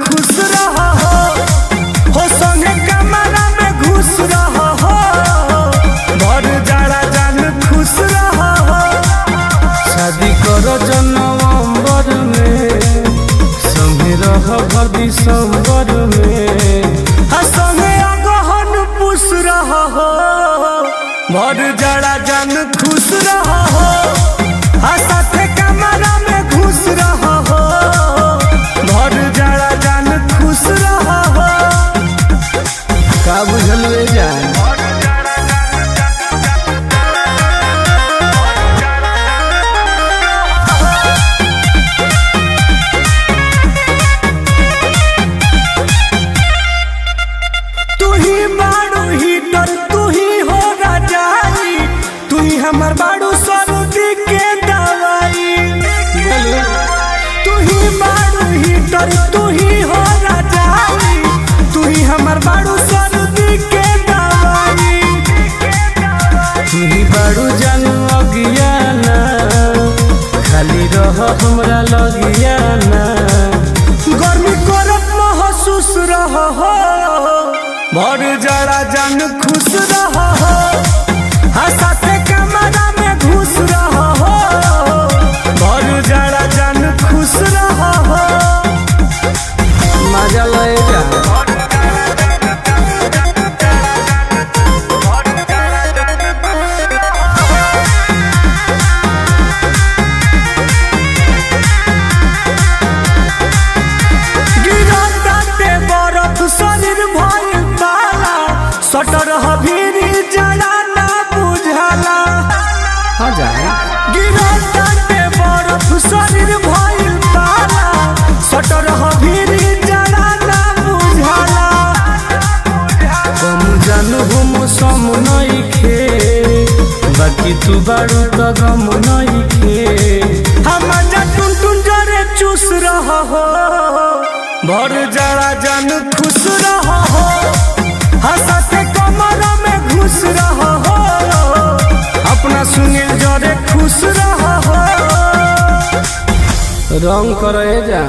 खुश रहा हो संगे कमरा में घुस रहा हो भर जाड़ा जान खुश रहा हो। शादी करो नवंबर में संगे रह भर दिसंबर में संगे अगहन पुस रहा हो भर जाड़ा जान खुश रहा हो साथे कमरा में घुस रहा हो भर जाड़ा जान खुश रहा हो। का बुझल जान हमार बाड़ू सर्दी के दवाई तू ही बाड़ू हीटर तू ही हो राजाई तू ही हमार बाड़ू सर्दी के दवाई तू ही बाड़ू जानू अगियाना खाली रह हमरा लगियाना गर्मी करत महसूस रह हो भर जाड़ा जान खुश रह हो साथे कमरा में घुस रहा हो भर जाड़ा जान खुश रहा हो। मजा ले जा बरफ शरीर भइल ताला सटर हभीरी जड़ा बरफ शरीर भइल ताला सटर हभीरी जड़ा ना बुझाला कम जानू हो मौसम नइखे बाकी तू बारू त गम नइखे हम जा टुन टुन जरे चूस रहा हो भर जाड़ा जान खुश रहा हो साथे कमरा में घुस रहा हो अपना सुनील जरे खुश रहा हो रंग करे जा।